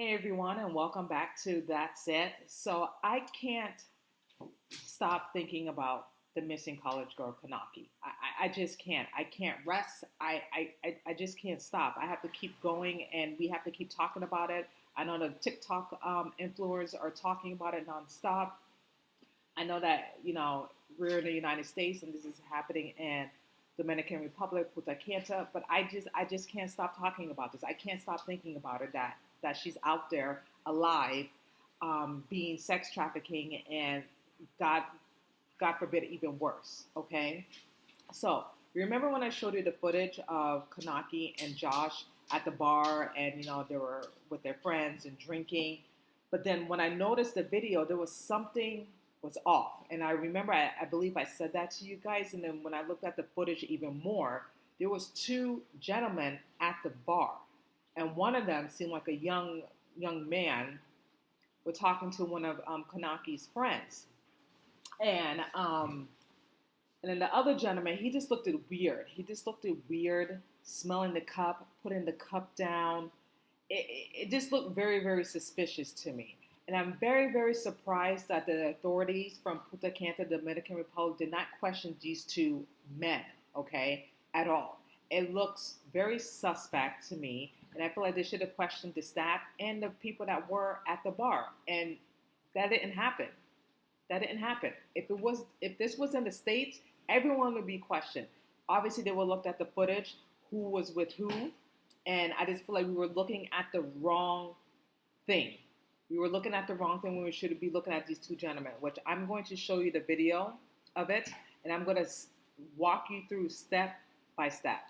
Hey everyone, and welcome back to That's It. So I can't stop thinking about the missing college girl Konaki. I just can't. I can't rest. I just can't stop. I have to keep going, and we have to keep talking about it. I know the TikTok influencers are talking about it nonstop. I know that we're in the United States, and this is happening in Dominican Republic, Punta Cana. But I just can't stop talking about this. I can't stop thinking about it. That she's out there alive, being sex trafficking, and God God forbid even worse. Okay, so remember when I showed you the footage of Konanki and Josh at the bar, and they were with their friends and drinking. But then when I noticed the video, there was something was off, and I remember I believe I said that to you guys. And then when I looked at the footage even more, there was two gentlemen at the bar, and one of them seemed like a young man. Were talking to one of Konanki's friends, and and then the other gentleman, he just looked weird. He just looked weird, smelling the cup, putting the cup down. It just looked very, very suspicious to me. And I'm very, very surprised that the authorities from Punta Cana, Dominican Republic, did not question these two men, okay, at all. It looks very suspect to me. And I feel like they should have questioned the staff and the people that were at the bar. And that didn't happen. That didn't happen. If this was in the States, everyone would be questioned. Obviously, they would look at the footage, who was with who, and I just feel like we were looking at the wrong thing. We were looking at the wrong thing when we should be looking at these two gentlemen, which I'm going to show you the video of it, and I'm going to walk you through step by step.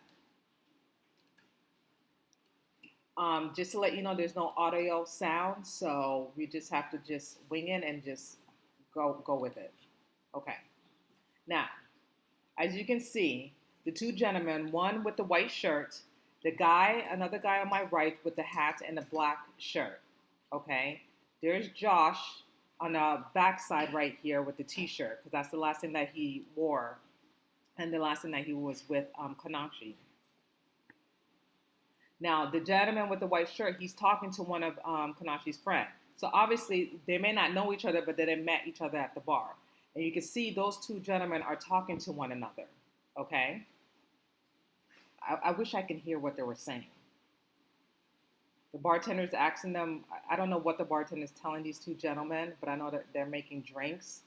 Just to let you know, there's no audio sound, so we just have to just wing it and just go with it. Okay. Now, as you can see, the two gentlemen, one with the white shirt, another guy on my right with the hat and the black shirt. Okay. There's Josh on the backside right here with the t-shirt, because that's the last thing that he wore and the last thing that he was with Konanki. Now, the gentleman with the white shirt, he's talking to one of Konanki's friends. So obviously, they may not know each other, but they met each other at the bar. And you can see those two gentlemen are talking to one another, okay? I wish I could hear what they were saying. The bartender's asking them, I don't know what the bartender's telling these two gentlemen, but I know that they're making drinks.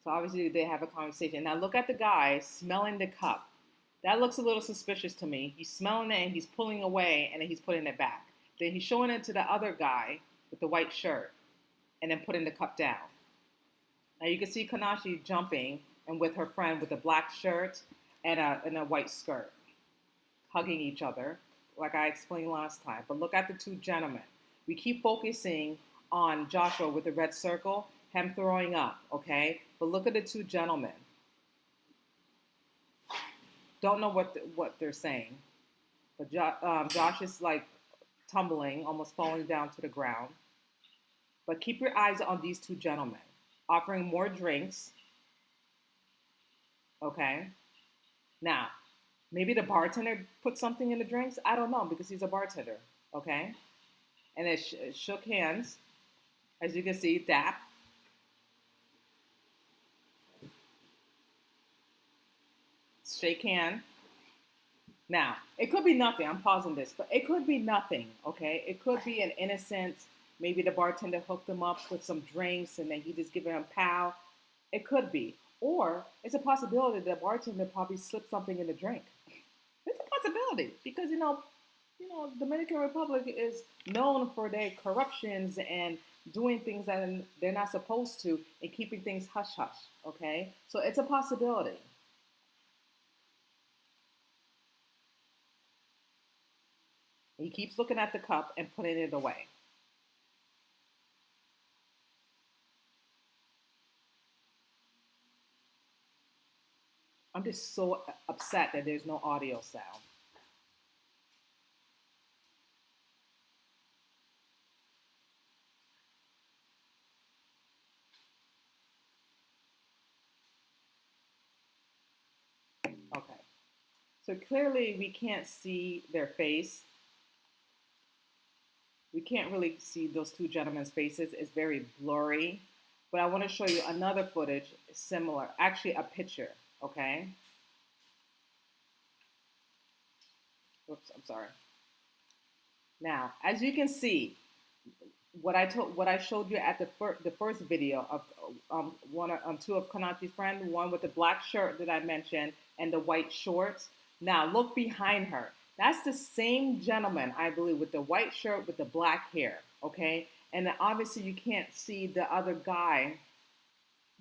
So obviously, they have a conversation. Now look at the guy smelling the cup. That looks a little suspicious to me. He's smelling it and he's pulling away and then he's putting it back. Then he's showing it to the other guy with the white shirt and then putting the cup down. Now you can see Konanki jumping and with her friend with a black shirt and a white skirt, hugging each other, like I explained last time. But look at the two gentlemen. We keep focusing on Joshua with the red circle, him throwing up, okay? But look at the two gentlemen. Don't know what they're saying, but Josh is like tumbling, almost falling down to the ground. But keep your eyes on these two gentlemen, offering more drinks. Okay. Now, maybe the bartender put something in the drinks. I don't know because he's a bartender. Okay. And it shook hands, as you can see, dap. Shake hand. Now, it could be nothing. I'm pausing this, but it could be nothing, okay? It could be an innocent, maybe the bartender hooked them up with some drinks and then he just giving them pow. It could be. Or it's a possibility that the bartender probably slipped something in the drink. It's a possibility because, Dominican Republic is known for their corruptions and doing things that they're not supposed to and keeping things hush-hush, okay? So it's a possibility. He keeps looking at the cup and putting it away. I'm just so upset that there's no audio sound. Okay. So clearly we can't see their face. We can't really see those two gentlemen's faces. It's very blurry. But I want to show you another footage similar, actually a picture, okay? Oops, I'm sorry. Now, as you can see, what I showed you at the first video of two of Konanki's friends, one with the black shirt that I mentioned and the white shorts. Now look behind her. That's the same gentleman, I believe, with the white shirt with the black hair. Okay, and then obviously you can't see the other guy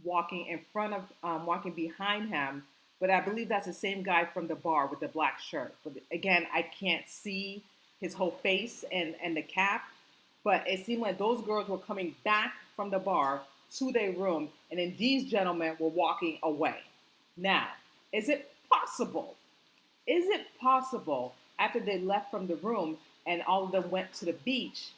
walking in front of, walking behind him. But I believe that's the same guy from the bar with the black shirt. But again, I can't see his whole face and the cap. But it seemed like those girls were coming back from the bar to their room, and then these gentlemen were walking away. Now, is it possible? Is it possible after they left from the room and all of them went to the beach,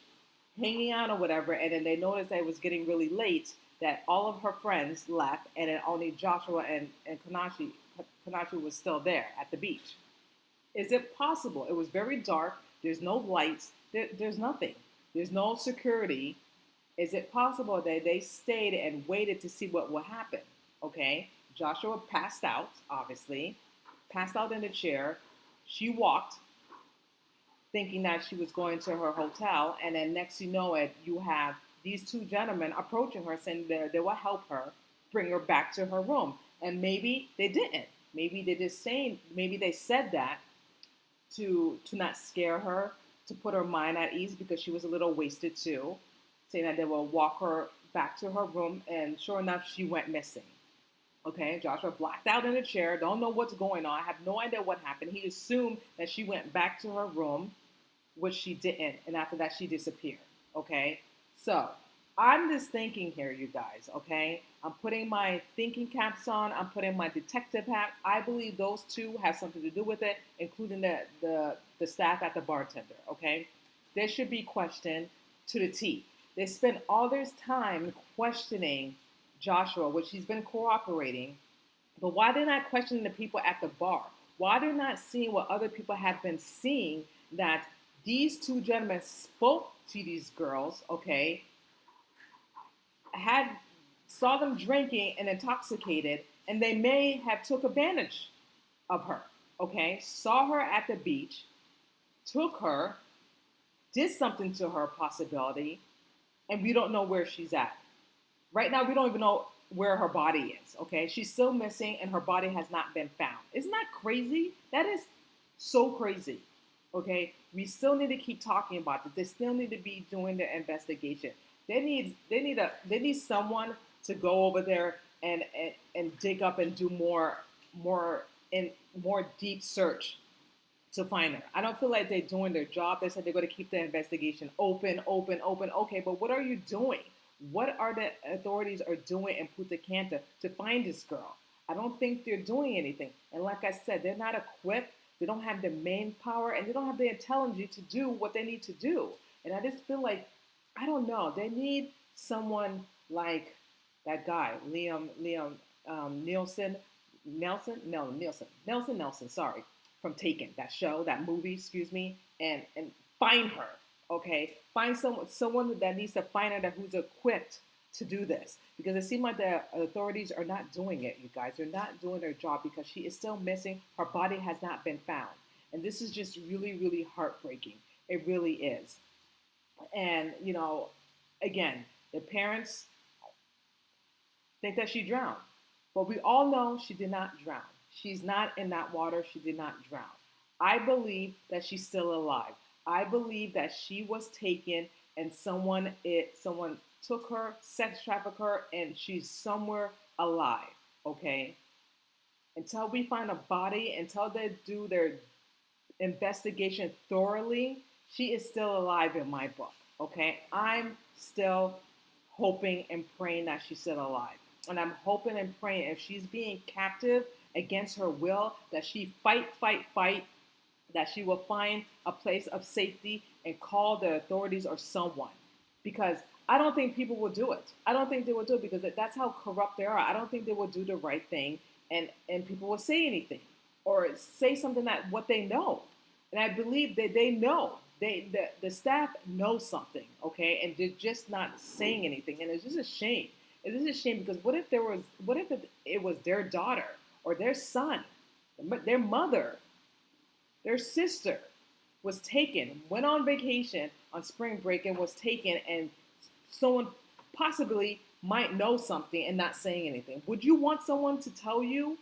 hanging out or whatever, and then they noticed that it was getting really late, that all of her friends left, and then only Joshua and Konanki was still there at the beach? Is it possible? It was very dark. There's no lights. There's nothing. There's no security. Is it possible that they stayed and waited to see what would happen? Okay, Joshua passed out, obviously, passed out in the chair. She walked, thinking that she was going to her hotel, and then next you know it, you have these two gentlemen approaching her, saying they will help her, bring her back to her room. And maybe they didn't. Maybe they just saying. Maybe they said that to not scare her, to put her mind at ease because she was a little wasted too, saying that they will walk her back to her room, and sure enough, she went missing. Okay, Joshua blacked out in a chair, don't know what's going on, have no idea what happened. He assumed that she went back to her room, which she didn't, and after that, she disappeared. Okay, so I'm just thinking here, you guys, okay? I'm putting my thinking caps on. I'm putting my detective hat. I believe those two have something to do with it, including the staff at the bartender, okay? They should be questioned to the T. They spend all their time questioning Joshua, which he's been cooperating, but why they're not questioning the people at the bar? Why they're not seeing what other people have been seeing, that these two gentlemen spoke to these girls, okay, saw them drinking and intoxicated, and they may have took advantage of her, okay? Saw her at the beach, took her, did something to her possibility, and we don't know where she's at. Right now, we don't even know where her body is, okay? She's still missing, and her body has not been found. Isn't that crazy? That is so crazy, okay? We still need to keep talking about it. They still need to be doing the investigation. They need someone to go over there and dig up and do more deep search to find her. I don't feel like they're doing their job. They said they're going to keep the investigation open. Okay, but what are you doing? What are the authorities are doing in Punta Cana to find this girl? I don't think they're doing anything. And like I said, they're not equipped. They don't have the manpower, and they don't have the intelligence to do what they need to do. And I just feel like, I don't know, they need someone like that guy, Nelson, sorry, from Taken, that show, that movie, excuse me, and find her, okay? Find someone that needs to find her, that who's equipped to do this, because it seems like the authorities are not doing it, you guys. They're not doing their job because she is still missing. Her body has not been found. And this is just really, really heartbreaking. It really is. And, you know, again, the parents think that she drowned. But we all know she did not drown. She's not in that water. She did not drown. I believe that she's still alive. I believe that she was taken and someone took her, sex trafficked her, and she's somewhere alive, okay? Until we find a body, until they do their investigation thoroughly, she is still alive in my book, okay? I'm still hoping and praying that she's still alive. And I'm hoping and praying if she's being captive against her will, that she fight, that she will find a place of safety and call the authorities or someone. Because I don't think people will do it. I don't think they will do it because that's how corrupt they are. I don't think they will do the right thing and people will say anything or say something that what they know. And I believe that they know The staff knows something, okay, and they're just not saying anything, and it's just a shame. It is a shame because what if it was their daughter or their son, their mother, their sister was taken, went on vacation on spring break and was taken, and someone possibly might know something and not saying anything. Would you want someone to tell you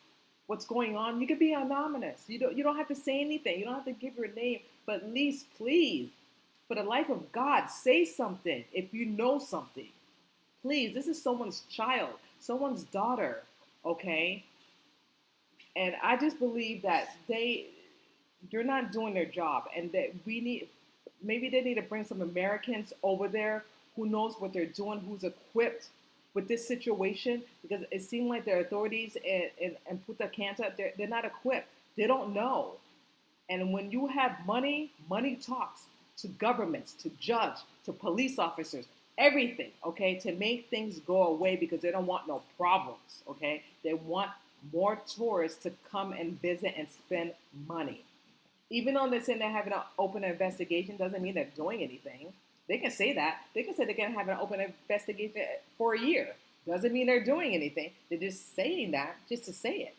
what's going on? You could be anonymous. You don't have to say anything. You don't have to give your name, but at least, please, for the life of God, say something if you know something. Please, this is someone's child, someone's daughter, okay? And I just believe that they're not doing their job, and that maybe they need to bring some Americans over there who knows what they're doing, who's equipped with this situation, because it seemed like the authorities in Punta Cana, they're not equipped. They don't know. And when you have money, money talks to governments, to judge, to police officers, everything, okay, to make things go away because they don't want no problems, okay? They want more tourists to come and visit and spend money. Even though they're saying they're having an open investigation, doesn't mean they're doing anything. They can say that. They can say they're going to have an open investigation for a year. Doesn't mean they're doing anything. They're just saying that just to say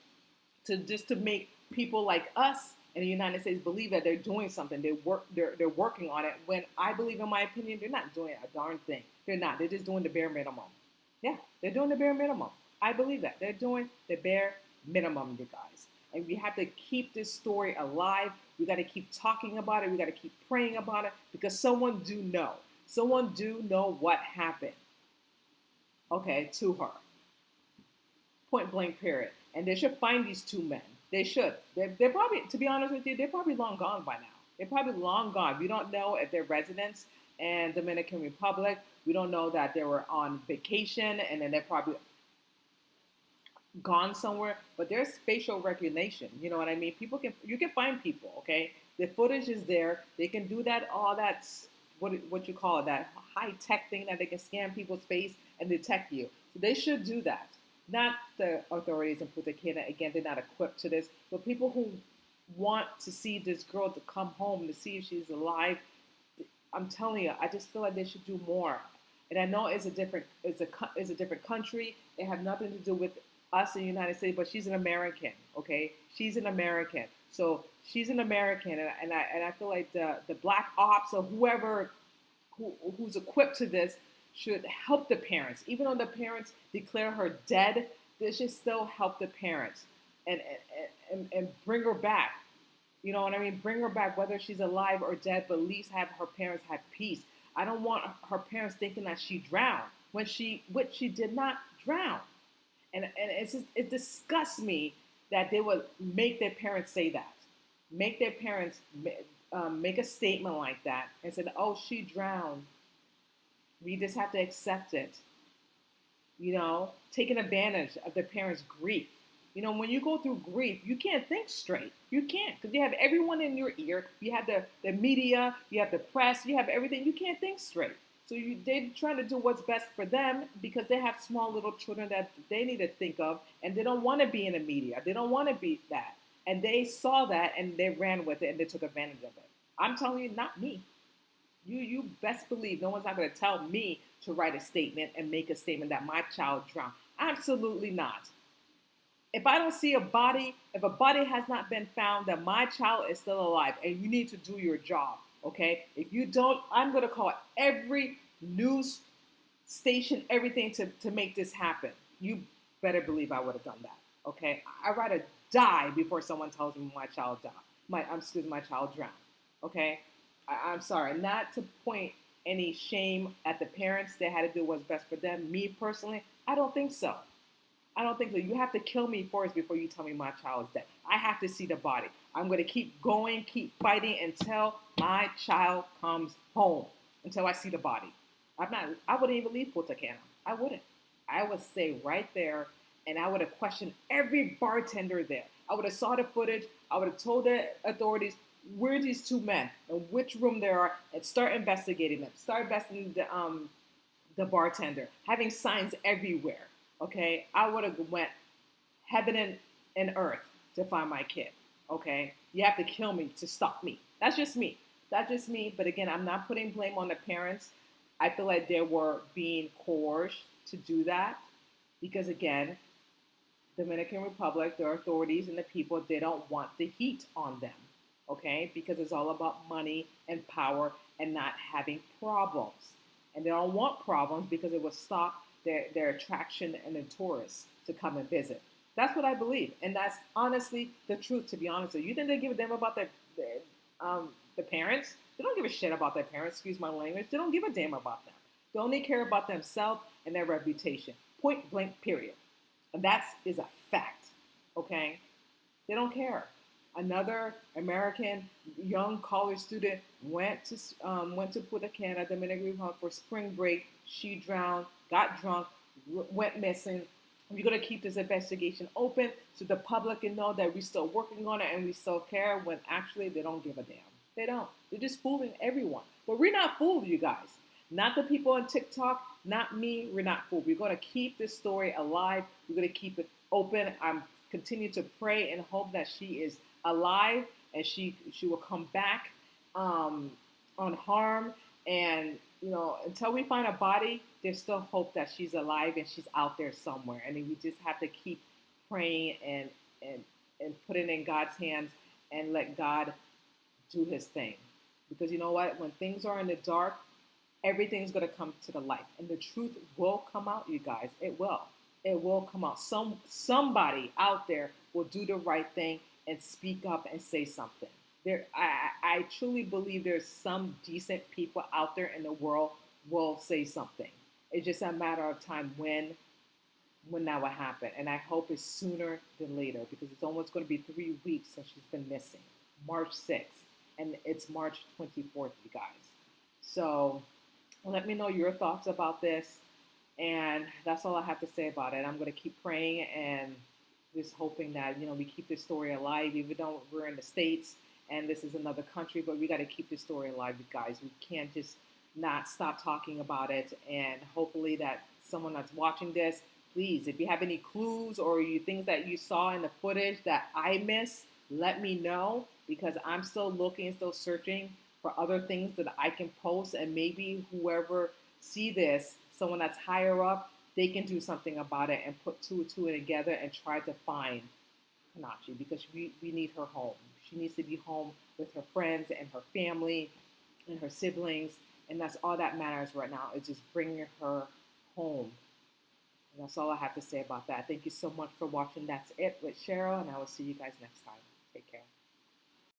it, to make people like us in the United States believe that they're doing something. They're working on it. When I believe, in my opinion, they're not doing a darn thing. They're not. They're just doing the bare minimum. Yeah, they're doing the bare minimum. I believe that they're doing the bare minimum, you guys. And we have to keep this story alive. We got to keep talking about it. We got to keep praying about it, because someone do know. Someone do know what happened, okay, to her. Point blank, period. And they should find these two men. They should. They're probably, to be honest with you, they're probably long gone by now. They're probably long gone. We don't know if they're residents in Dominican Republic. We don't know that they were on vacation and then they're probably gone somewhere, but there's facial recognition. You know what I mean? You can find people, okay? The footage is there. They can do that, all that, what you call it, that high tech thing that they can scan people's face and detect you. So they should do that. Not the authorities in Punta Cana. Again, they're not equipped to this, but people who want to see this girl to come home to see if she's alive. I'm telling you, I just feel like they should do more. And I know it's a different country. It have nothing to do with us in the United States, but she's an American, okay? She's an American. So she's an American, and I feel like the black ops or whoever who's equipped to this should help the parents. Even though the parents declare her dead, they should still help the parents and bring her back. You know what I mean? Bring her back, whether she's alive or dead, but at least have her parents have peace. I don't want her parents thinking that she drowned when she did not drown. And it disgusts me that they would make their parents say that. Make their parents make a statement like that and say, oh, she drowned. We just have to accept it. You know, taking advantage of the parents' grief. You know, when you go through grief, you can't think straight. You can't, because you have everyone in your ear. You have the media, you have the press, you have everything. You can't think straight. So they're trying to do what's best for them because they have small little children that they need to think of, and they don't want to be in the media. They don't want to be that. And they saw that, and they ran with it, and they took advantage of it. I'm telling you, not me. You best believe no one's not going to tell me to write a statement and make a statement that my child drowned. Absolutely not. If I don't see a body, if a body has not been found, that my child is still alive, and you need to do your job. Okay, if you don't, I'm going to call every news station, everything to make this happen. You better believe I would have done that. Okay, I'd rather die before someone tells me my child died. My child drowned. Okay, I'm sorry, not to point any shame at the parents. They had to do what's best for them. Me personally, I don't think so. I don't think so. You have to kill me first before you tell me my child is dead. I have to see the body. I'm going to keep going, keep fighting until my child comes home, until I see the body. I wouldn't even leave Punta Cana. I wouldn't. I would stay right there, and I would have questioned every bartender there. I would have saw the footage. I would have told the authorities where these two men and which room they are, and start investigating them. Start investigating the bartender, having signs everywhere. Okay, I would have went heaven and earth to find my kid. Okay, you have to kill me to stop me. That's just me. That's just me. But again, I'm not putting blame on the parents. I feel like they were being coerced to do that because, again, Dominican Republic, their authorities and the people, they don't want the heat on them, okay? Because it's all about money and power and not having problems. And they don't want problems because it will stop their attraction and the tourists to come and visit. That's what I believe. And that's honestly the truth, to be honest with you. You think they give a damn about the parents? They don't give a shit about their parents, excuse my language. They don't give a damn about them. They only care about themselves and their reputation. Point blank, period. And that is a fact, okay? They don't care. Another American young college student went to Punta Cana, Dominican Republic, for spring break. She drowned, got drunk, went missing. We're going to keep this investigation open so the public can know that we're still working on it and we still care, when actually they don't give a damn. They don't. They're just fooling everyone. But we're not fooled, you guys. Not the people on TikTok, not me. We're not fooled. We're going to keep this story alive. We're going to keep it open. I'm continue to pray and hope that she is alive and she will come back unharmed. And until we find a body, there's still hope that she's alive and she's out there somewhere. And we just have to keep praying and put it in God's hands and let God do His thing. Because you know what? When things are in the dark, everything's going to come to the light, and the truth will come out, you guys. It will. It will come out. Somebody out there will do the right thing and speak up and say something. I truly believe there's some decent people out there in the world will say something. It's just a matter of time when that will happen. And I hope it's sooner than later, because it's almost going to be 3 weeks since she's been missing. March 6th. And it's March 24th, you guys. So let me know your thoughts about this. And that's all I have to say about it. I'm going to keep praying and just hoping that, we keep this story alive, even though we're in the States and this is another country, but we got to keep this story alive, you guys. We can't just not stop talking about it. And hopefully that someone that's watching this, please, if you have any clues or things that you saw in the footage that I missed, let me know, because I'm still looking, still searching for other things that I can post, and maybe whoever see this, someone that's higher up, they can do something about it and put two and two together and try to find Konanki, because we need her home. She needs to be home with her friends and her family and her siblings, and that's all that matters right now, is just bringing her home. And that's all I have to say about that. Thank you so much for watching. That's it with Cheryl, and I will see you guys next time. Take care.